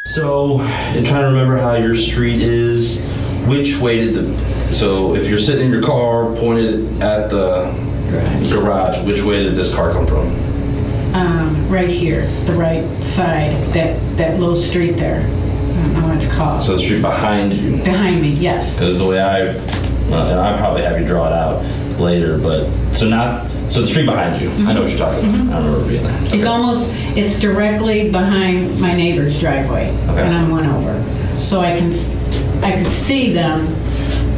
So, in trying to remember how your street is, which way so if you're sitting in your car pointed at the garage, which way did this car come from? Right here, the right side, that little street there. I don't know what it's called. So the street behind you? Behind me, yes. Because the way and I probably have you draw it out later, but so the street behind you. I know what you're talking about. I remember being there. Okay. It's directly behind my neighbor's driveway, and I'm one over. So I could see them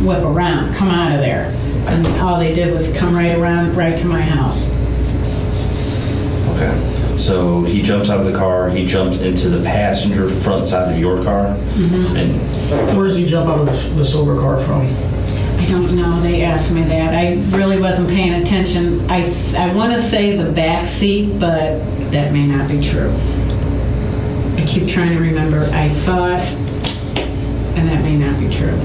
whip around, come out of there, and all they did was come right around, right to my house. Okay. So he jumps out of the car. He jumps into the passenger front side of your car. And where does he jump out of the silver car from? I don't know. They asked me that. I really wasn't paying attention. I want to say the back seat, but that may not be true. I keep trying to remember. I thought, and that may not be true.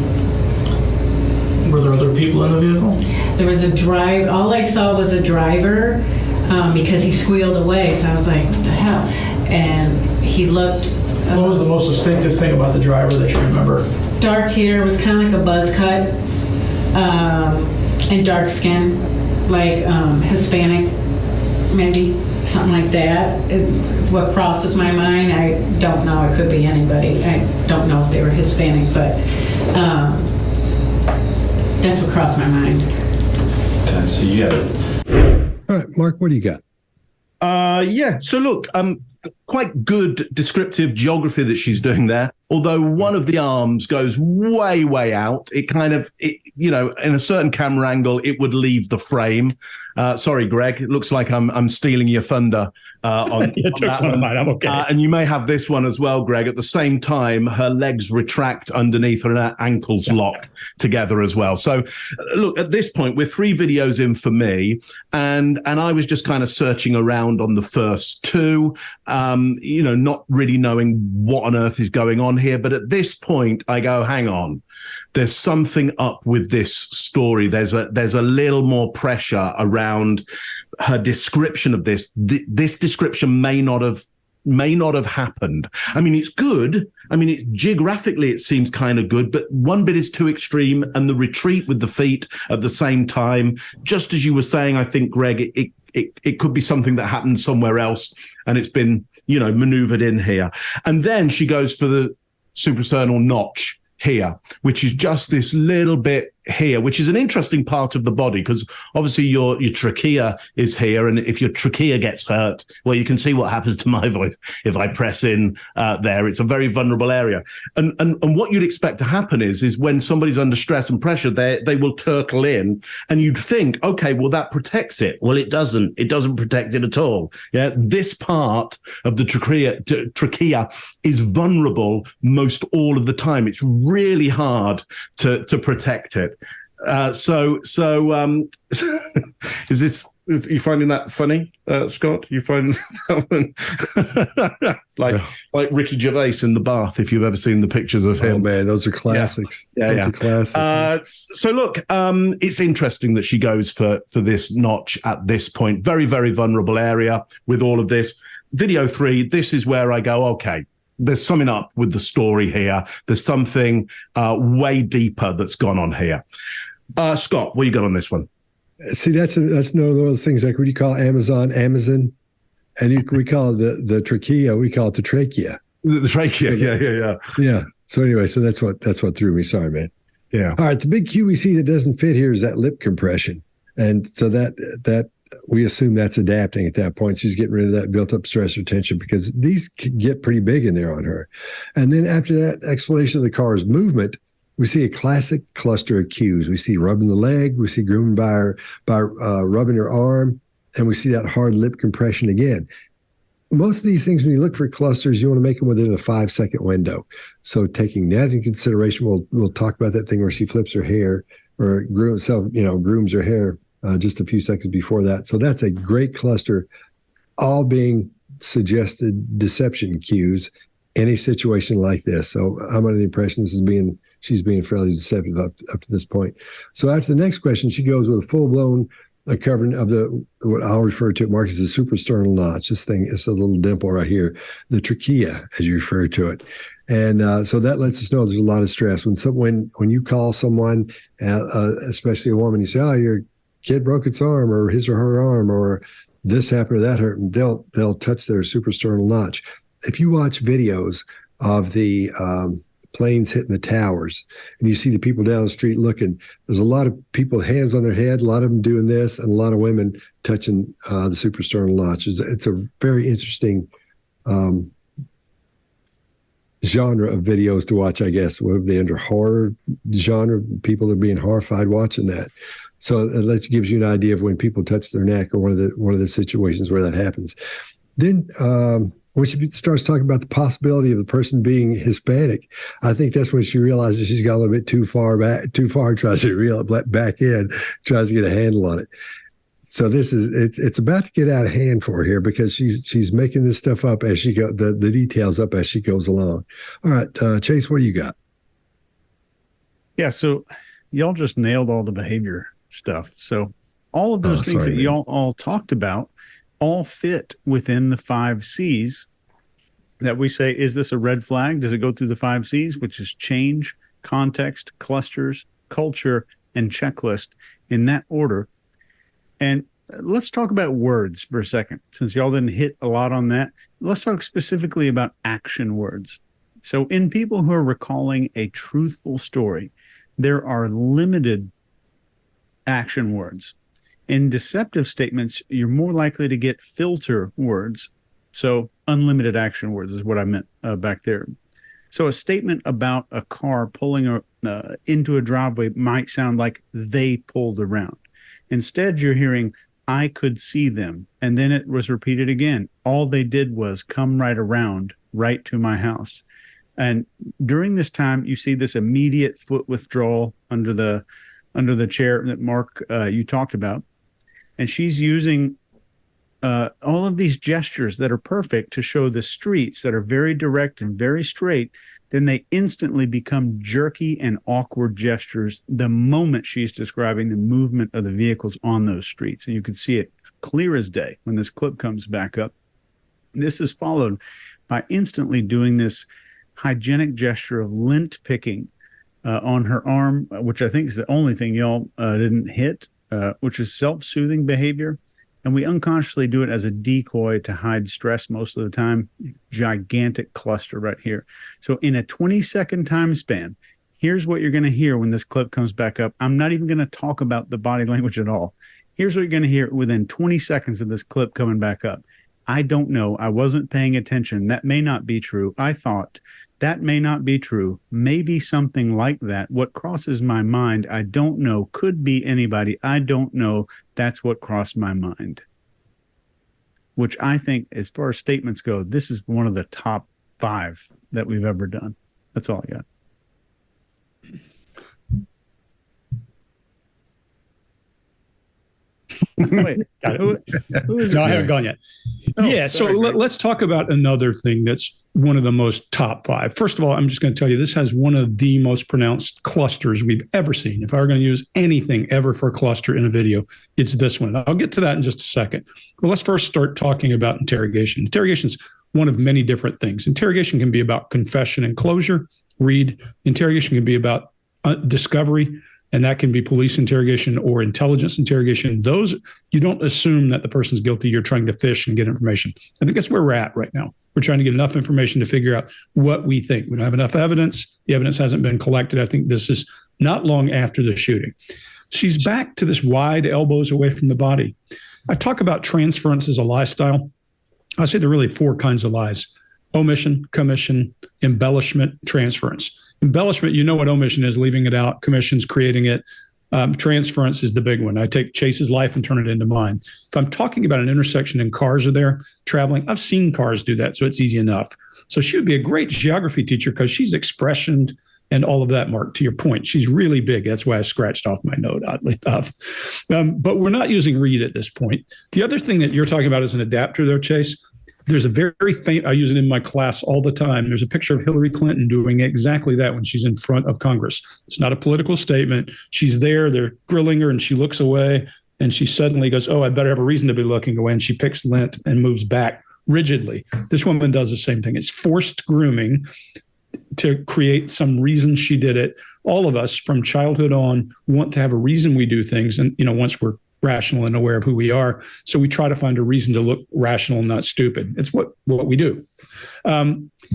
Were there other people in the vehicle? There was a driver. All I saw was a driver because he squealed away. So I was like, what the hell? And he looked. What was the most distinctive thing about the driver that you remember? Dark hair, was kind of like a buzz cut, and dark skin, like Hispanic, maybe, something like that. What crosses my mind, I don't know. It could be anybody. I don't know if they were Hispanic, but that's what crossed my mind. Okay, so you got it. All right, Mark, what do you got? Yeah, so look, quite good descriptive geography that she's doing there. Although one of the arms goes way, way out, in a certain camera angle, it would leave the frame. Sorry, Greg, it looks like I'm stealing your thunder on that one. Mine. I'm okay. And you may have this one as well, Greg. At the same time, her legs retract underneath her and her ankles lock together as well. So, look, at this point, we're 3 videos in for me, and I was just kind of searching around on the first 2, not really knowing what on earth is going on here. But at this point, I go, hang on. There's something up with this story. There's a little more pressure around her description of this. This description may not have happened. I mean, it's good. I mean, it's geographically, it seems kind of good, but one bit is too extreme, and the retreat with the feet at the same time, just as you were saying, I think, Greg, it could be something that happened somewhere else, and it's been, maneuvered in here. And then she goes for the suprasternal notch here, which is just this little bit here, which is an interesting part of the body, because obviously your trachea is here, and if your trachea gets hurt, well, you can see what happens to my voice if I press in there. It's a very vulnerable area, and what you'd expect to happen is when somebody's under stress and pressure, they will turtle in, and you'd think, okay, well, that protects it. Well, it doesn't protect it at all. Yeah, this part of the trachea is vulnerable most all of the time. It's really hard to protect it. Is you finding that funny, Scott? You find that one like Ricky Gervais in the bath, if you've ever seen the pictures of him. Oh man, those are classics. Yeah. Classics. So look, it's interesting that she goes for this notch at this point. Very, very vulnerable area with all of this. Video 3, this is where I go, okay, there's something up with the story here. There's something way deeper that's gone on here. Scott, what you got on this one? See, that's one of those things, like what do you call Amazon, and we call it the trachea. We call it the trachea. The trachea, yeah. So anyway, so that's what threw me. Sorry, man. Yeah. All right, the big cue we see that doesn't fit here is that lip compression, and so that we assume that's adapting at that point. She's getting rid of that built-up stress or tension, because these can get pretty big in there on her. And then after that explanation of the car's movement, we see a classic cluster of cues. We see rubbing the leg, we see grooming by rubbing her arm, and we see that hard lip compression again. Most of these things, when you look for clusters, you want to make them within a 5-second window. So taking that into consideration, we'll talk about that thing where she flips her hair or grooms her hair just a few seconds before that. So that's a great cluster, all being suggested deception cues in a situation like this. So I'm under the impression she's being fairly deceptive up to this point. So after the next question, she goes with a full-blown uncovering of what I'll refer to, Mark, as the suprasternal notch. This thing is a little dimple right here, the trachea, as you refer to it. And so that lets us know there's a lot of stress. When you call someone, especially a woman, you say, "Oh, your kid broke its arm, or his or her arm, or this happened or that hurt," and they'll touch their suprasternal notch. If you watch videos of the planes hitting the towers, and you see the people down the street looking, there's a lot of people, hands on their head, a lot of them doing this, and a lot of women touching the suprasternal notch. It's a very interesting genre of videos to watch, I guess. Would they under horror genre? People are being horrified watching that. So that gives you an idea of when people touch their neck, or one of the situations where that happens. Then when she starts talking about the possibility of the person being Hispanic, I think that's when she realizes she's got a little bit too far, tries to reel it back in, tries to get a handle on it. So it's about to get out of hand for her here, because she's making this stuff up as she goes, the details up as she goes along. All right, Chase, what do you got? Yeah, so y'all just nailed all the behavior stuff. So all of those things that y'all all talked about all fit within the 5 C's that we say, is this a red flag? Does it go through the 5 C's, which is change, context, clusters, culture, and checklist, in that order. And let's talk about words for a second. Since y'all didn't hit a lot on that, let's talk specifically about action words. So in people who are recalling a truthful story, there are limited action words. In deceptive statements, you're more likely to get filter words. So unlimited action words is what I meant back there. So a statement about a car pulling into a driveway might sound like they pulled around. Instead, you're hearing, I could see them. And then it was repeated again. All they did was come right around, right to my house. And during this time, you see this immediate foot withdrawal under the chair that Mark, you talked about. And she's using all of these gestures that are perfect to show the streets that are very direct and very straight. Then they instantly become jerky and awkward gestures the moment she's describing the movement of the vehicles on those streets. And you can see it clear as day when this clip comes back up. This is followed by instantly doing this hygienic gesture of lint picking on her arm, which I think is the only thing y'all didn't hit, which is self-soothing behavior. And we unconsciously do it as a decoy to hide stress most of the time. Gigantic cluster right here. So in a 20-second time span, here's what you're going to hear when this clip comes back up. I'm not even going to talk about the body language at all. Here's what you're going to hear within 20 seconds of this clip coming back up. I don't know. I wasn't paying attention. That may not be true. I thought. That may not be true. Maybe something like that. What crosses my mind, I don't know. Could be anybody. I don't know. That's what crossed my mind. Which I think, as far as statements go, this is one of the top 5 that we've ever done. That's all I got. Wait, got it. Who is No, I haven't gone yet. Oh, yeah, sorry, so let's talk about another thing that's one of the most top 5. First of all, I'm just going to tell you, this has one of the most pronounced clusters we've ever seen. If I were going to use anything ever for a cluster in a video, it's this one. I'll get to that in just a second. But let's first start talking about interrogation. Interrogation is one of many different things. Interrogation can be about confession and closure. Interrogation can be about discovery. And that can be police interrogation or intelligence interrogation. Those, you don't assume that the person's guilty. You're trying to fish and get information. I think that's where we're at right now. We're trying to get enough information to figure out what we think. We don't have enough evidence. The evidence hasn't been collected. I think this is not long after the shooting. She's back to this wide elbows away from the body. I talk about transference as a lie style. I say there are really 4 kinds of lies: omission, commission, embellishment, transference. Embellishment, you know what omission is, leaving it out. Commission's creating it. Transference is the big one. I take Chase's life and turn it into mine. If I'm talking about an intersection and cars are there traveling, I've seen cars do that, so it's easy enough. So she would be a great geography teacher because she's expressioned and all of that, Mark, to your point. She's really big. That's why I scratched off my note, oddly enough. But we're not using read at this point. The other thing that you're talking about is an adapter there, Chase. There's a very faint, I use it in my class all the time. There's a picture of Hillary Clinton doing exactly that when she's in front of Congress. It's not a political statement. She's there, they're grilling her, and she looks away, and she suddenly goes, oh, I better have a reason to be looking away. And she picks lint and moves back rigidly. This woman does the same thing. It's forced grooming to create some reason she did it. All of us from childhood on want to have a reason we do things. And, once we're rational and aware of who we are, so we try to find a reason to look rational and not stupid. It's what we do.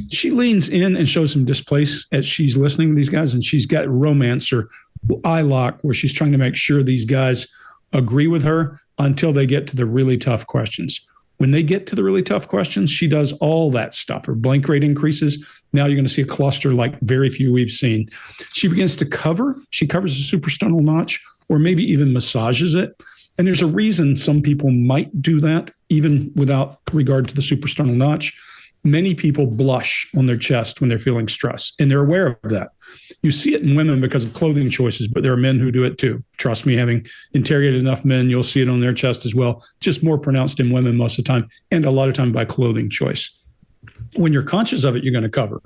She leans in and shows some displace as she's listening to these guys, and she's got romance or eye lock where she's trying to make sure these guys agree with her until they get to the really tough questions. When they get to the really tough questions, she does all that stuff. Her blank rate increases. Now you're going to see a cluster like very few we've seen. She begins to cover. She covers the suprasternal notch or maybe even massages it. And there's a reason some people might do that, even without regard to the suprasternal notch. Many people blush on their chest when they're feeling stress, and they're aware of that. You see it in women because of clothing choices, but there are men who do it too. Trust me, having interrogated enough men, you'll see it on their chest as well, just more pronounced in women most of the time, and a lot of time by clothing choice. When you're conscious of it, you're going to cover,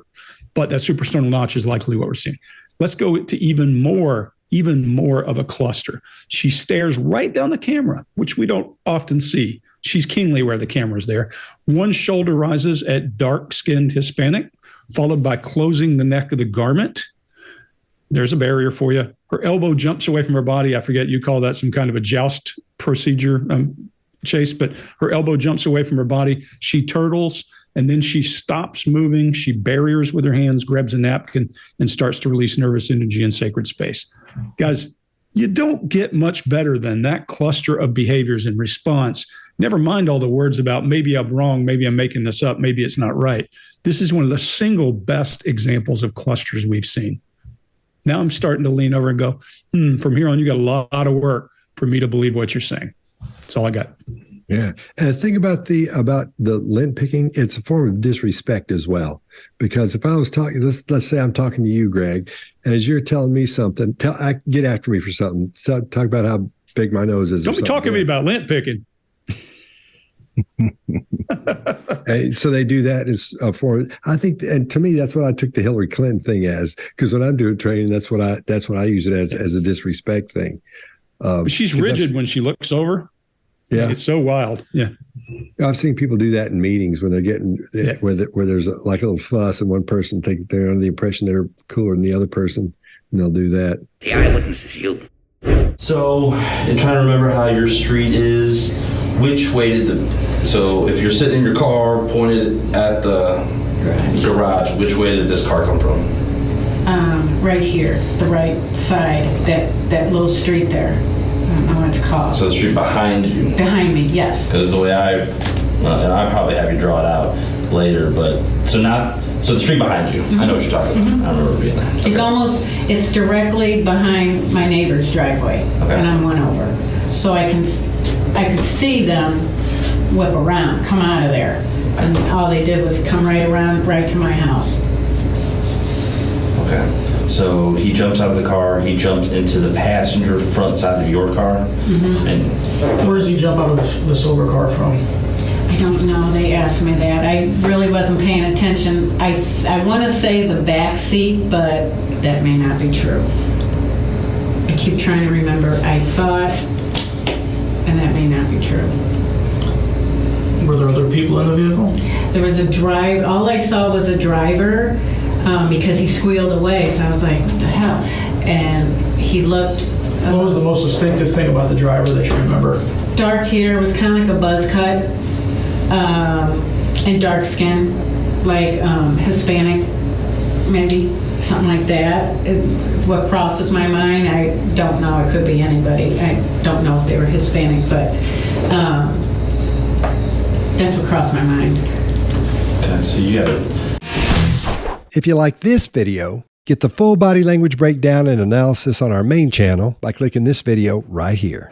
but that suprasternal notch is likely what we're seeing. Let's go to even more of a cluster. She stares right down the camera, which we don't often see. She's keenly aware the camera's there. One shoulder rises at dark-skinned Hispanic, followed by closing the neck of the garment. There's a barrier for you. Her elbow jumps away from her body. I forget, you call that some kind of a joust procedure, Chase, but her elbow jumps away from her body. She turtles, and then she stops moving. She barriers with her hands, grabs a napkin, and starts to release nervous energy in sacred space. Guys, you don't get much better than that cluster of behaviors in response. Never mind all the words about maybe I'm wrong, maybe I'm making this up, maybe it's not right. This is one of the single best examples of clusters we've seen. Now I'm starting to lean over and go, from here on, you got a lot of work for me to believe what you're saying. That's all I got. Yeah. And the thing about the lint picking, it's a form of disrespect as well. Because if I was talking, let's say I'm talking to you, Greg, and as you're telling me something, get after me for something. So, talk about how big my nose is. Don't be talking to me about lint picking. And so they do that as a form. I think, and to me, that's what I took the Hillary Clinton thing as. Because when I'm doing training, that's what I use it as a disrespect thing. But she's rigid when she looks over. Yeah, it's so wild. Yeah, I've seen people do that in meetings when they're getting where there's like a little fuss, and one person think they're under the impression they're cooler than the other person, and they'll do that. The eyewitness is you. So, in trying to remember how your street is, which way so if you're sitting in your car pointed at the garage, which way did this car come from? Right here, the right side, that little street there. I don't know what it's called. So the street behind you? Behind me, yes. Because the way and I probably have you draw it out later, but so the street behind you. I know what you're talking about. I remember being there. Okay. It's directly behind my neighbor's driveway, and I'm one over. So I could see them whip around, come out of there, and all they did was come right around, right to my house. Okay. So he jumps out of the car. He jumped into the passenger front side of your car. And where does he jump out of the silver car from? I don't know. They asked me that. I really wasn't paying attention. I want to say the back seat, but that may not be true. I keep trying to remember. I thought, and that may not be true. Were there other people in the vehicle? There was a driver. All I saw was a driver. Because he squealed away, so I was like, what the hell? And he looked... what was the most distinctive thing about the driver that you remember? Dark hair, was kind of like a buzz cut, and dark skin, like Hispanic, maybe, something like that. What crosses my mind, I don't know. It could be anybody. I don't know if they were Hispanic, but that's what crossed my mind. Okay, so you got it. If you like this video, get the full body language breakdown and analysis on our main channel by clicking this video right here.